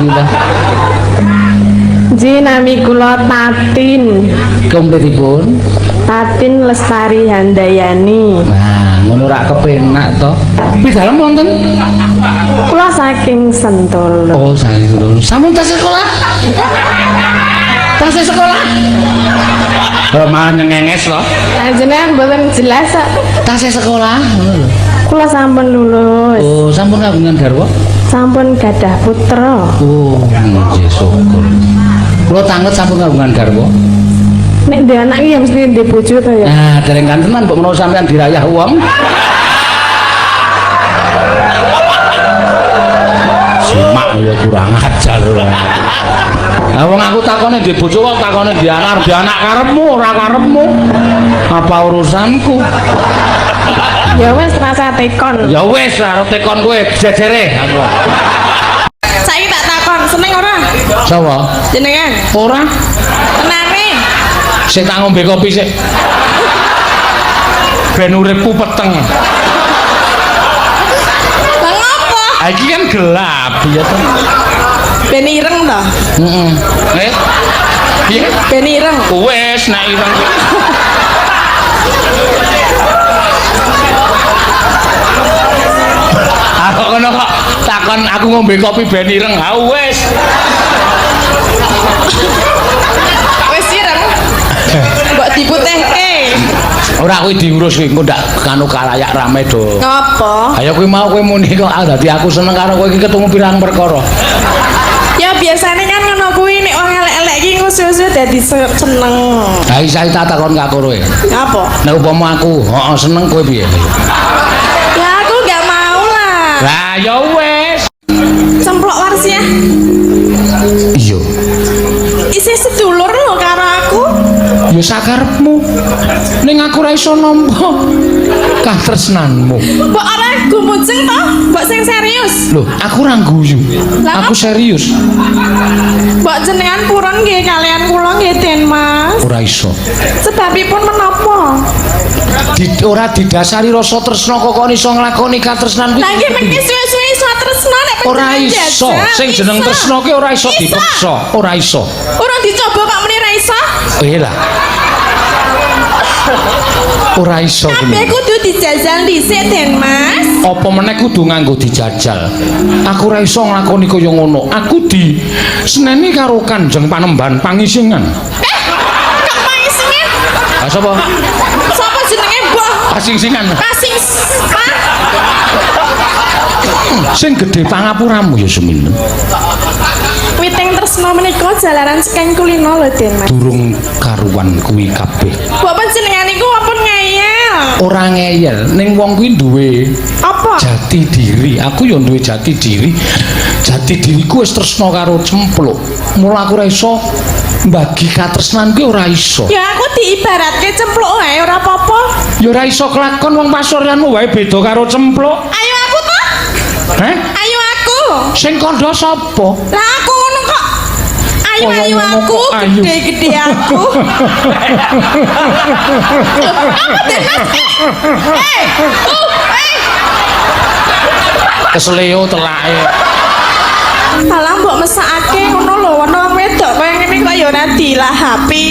Bismillah. Ji nami kula Tatin. Kompletipun. Tatin Lestari Handayani. Nah, ngono rak kepenak to. Pidalem wonten? Kula saking Sentolo. Oh, saking Sentolo. Sampun tasih sekolah? Tasih sekolah? Malah nyengenges loh. Jenengan mboten jelas kok. Tasih sekolah ngono lho. Kula sampun lulus. Oh, sampun kagungan garwa? Sampun gadah putra. Oh, nggih syukur. Kula tanget sampun kagungan garwa. Nek ndek anak iki ya mesti ndek bojo to ya. Nah, dereng kantenan kok menawa sampean dirayah wong. Simak ya kurang ajar lho. Lah wong aku takone ndek bojo kok takone ndek anak karepmu ora karepmu. Apa urusanku? Ya wis rasa tekon. Ya wis arep tekon kowe jejere. Saiki tak takon, seneng ora? Sapa? Jenengan. Ora. Tenane. Sik tak ngombe kopi sik. Ben uripku peteng. Lah ngopo? Ah iki kan gelap ya to. Ben ireng to? Heeh. Piye? Ben ireng. Wis nek ireng. Aku kono kok takon aku ngombe kopi ben ireng. Ha wis. Wis ireng. Mbok diputihke. Ora kuwi diurus kuwi engko ndak kanu kalayak rame do. Ngopo? Ayo kuwi mau kowe muni kok dadi aku seneng karo kowe iki ketemu pirang perkara. Ya biasanya kan ngono kuwi nek wong elek-elek iki ngusul-usul dadi seneng. Ha isa tak takon kak kowe. Apa? Nek upama aku, heeh seneng kowe piye? Ya aku gak mau lah. Lah ya wis. Cemplok warsiah. Iya. Isih sedulur lho karo aku. Ya sakarepmu. Ning aku ora iso nampa katresnanmu. Mbok ora gumunceng to? Mbok sing serius. Loh, aku ora guyu. Lah, Aku serius. Mbok jenengan purun nggih kalian kula nggih Den Mas. Ora iso. Sebabipun menapa? Ora didasari rasa tresna kok iso nglakoni katresnan kuwi. Lah nggih mengki suwe-suwe iso tresna nek Ora iso. Sing jeneng tresna kuwi ora iso dipaksa. Ora iso. Ora dicoba kok meni ra iso. Iya lah. Ora iso Kabeh kuwi. kudu dijajal dhisik Den Mas. Apa meneh kudu nganggo dijajal. Aku ora iso nglakoni kaya ngono. Aku di seneni karo Kanjeng Panembahan Pangisingan. Kok pangisingan? Lah sapa? Sapa jenenge Mbah? Pasingsingan. Pasing Sing gedhe pangapuramu ya semin. Witing tresna menika jalaran sekeng kulino lho Den Mas. Durung karuan kuwi kabeh. Mbok panjenengan iku ampun ngeyel. Ora ngeyel, ning wong kuwi duwe Apa? jati diri. Aku ya duwe jati diri. Jati diriku wis tresna karo cempluk. Mula aku ora iso mbagi katresnan kuwi ora iso. Ya aku diibaratke cempluk wae ora apa-apa. Ya ora iso kelakon wong pasuryanmu wae beda karo cempluk. Ayo aku to. Heh? Ayo aku. Sing kandha sapa? Lah aku ngono kok. Ayo Kaya ayo ngomong aku, kok ayu. gede-gede aku. Apa Den Mas? Kesleo telake. Alah mbok mesakake ngono lho, ana wong wedok kaya ngene kok ya ora dilahapi.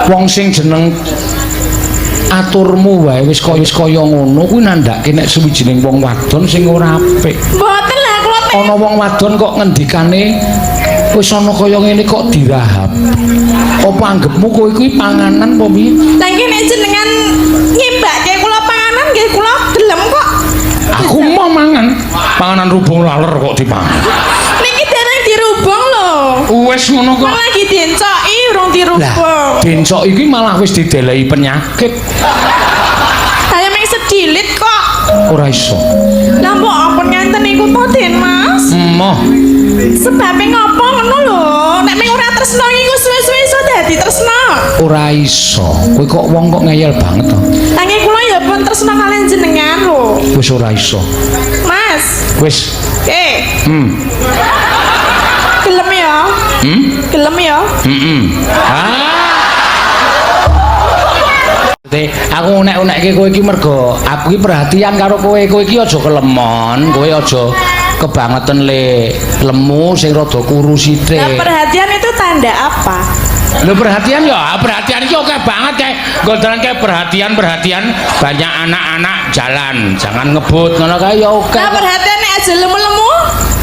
Wong sing jeneng aturmu wae wis kaya ngono kuwi nandhake nek suwijining wong wadon sing ora apik. Mboten lah kula Ana wong wadon kok ngendikane wis ana kaya ngene kok dirahap. Apa anggepmu kowe kuwi panganan apa piye? Lah iki nek jenengan nyimbake kula panganan nggih kula gelem kok. Aku mau mangan. Panganan rubung laler kok dipangan. Niki dereng dirubung lho. Wis ngono kok. Lagi diencoki urung Lah, dirubung. bencok iki malah wis didelehi penyakit. Saya mek sedilit kok. Ora iso. Lah mbok ampun ngenten niku to Den Mas. Emoh. Sebabe ngopo ngono lho. Nek mek ora tresna iku suwe-suwe iso dadi tresna. Ora iso. Kowe kok wong kok ngeyel banget to. Nanging kula ya pun tresna kalian jenengan lho. Wis ora iso. Mas. Wis. Gelem ya? Gelem ya? Ah. Aku unek-unekke kowe iki mergo aku iki perhatian karo kowe iki aja kelemon, kowe aja kebangetan lemu sing rada kuru sithik. Nah, perhatian itu tanda apa? Lho perhatian ya, perhatian iki oke banget kayak gondolan kayak perhatian banyak anak-anak jalan, jangan ngebut ngono kae ya oke. Nah, perhatian nek aja lemu-lemu.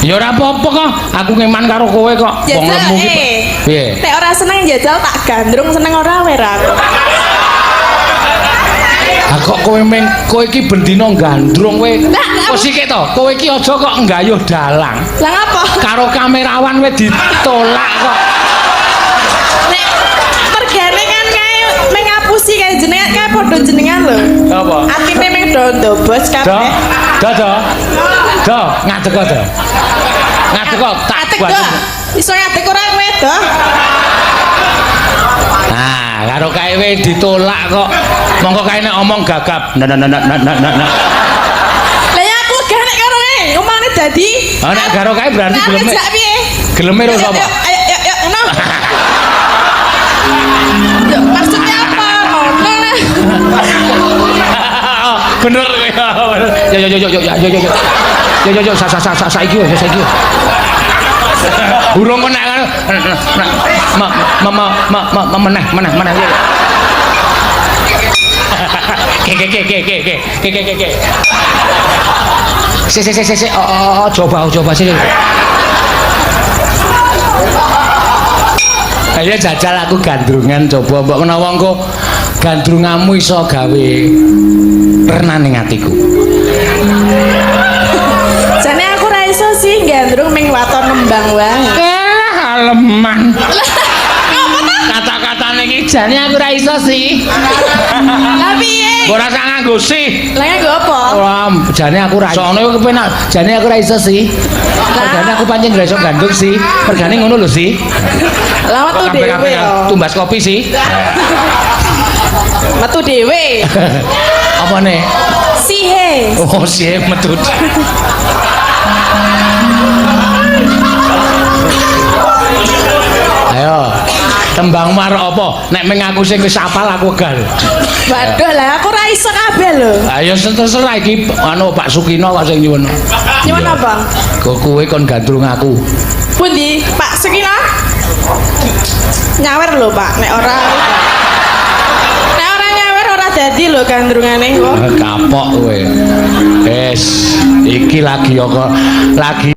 Ya ora apa-apa kok, aku ngeman karo kowe kok. Wong lemu ki. Piye? Nek ora seneng jajal tak gandrung, seneng ora wer aku. Kok kowe iki bendina gandrung kowe. Posike to, kowe iki aja kok nggayuh dalang. Lah ngapa? Karo kamerawan kowe ditolak kok. Nek pergane kan kae mengapusi kae jenengan kae padha jenengan lho. Apa? Atine meng do bos kabeh. Do, ngadeg do. Ngadeg kok tak buat. Iso ngadeg ora kowe do. Nah, karo kae kowe ditolak kok. Monggo kae nek omong gagap. Nah. Lah ya aku gak nek karo kowe, omane dadi. Oh, nek karo kae berarti geleme. Ngajak piye? Geleme lho sapa? Ayo, ngono. Maksudnya apa? Ngono lah. Bener kowe. Yo, saiki yo. Burung kena meneh. Ke. Si. Oh, coba sih. Ayo jajal aku gandrungan coba mbok menawa engko gandrunganmu iso gawe renaning atiku. Jane aku ra iso sih gandrung ming waton nembang wae. Aleman. Kata-katane iki jane aku ra iso sih. Lah piye? Ora sak nganggo sih. Lah nggo apa? Ora, jane aku ra. Soale kowe kepenak, jane aku ra iso sih. Jane aku pancen ra iso gandrung sih. Mergane ngono lho sih. Lah metu dhewe yo. Tumbas kopi sih. Metu dhewe. Apa nih? Sihe. Oh, sihe metu. Ayo, tembang mar apa? Nek mengaku sing wis hafal aku gal. Waduh lah aku ra iso kabeh lho. Ayo terserah iki anu Pak Sukino kok sing nyuwun. Nyuwun apa? Kok kowe kon gandrung aku. Pundi? Pak Sukino? Nyawer lho, Pak. Nek ora nyawer ora dadi lho gandrungane kok. Kapok kowe. Wis, iki lagi kok lagi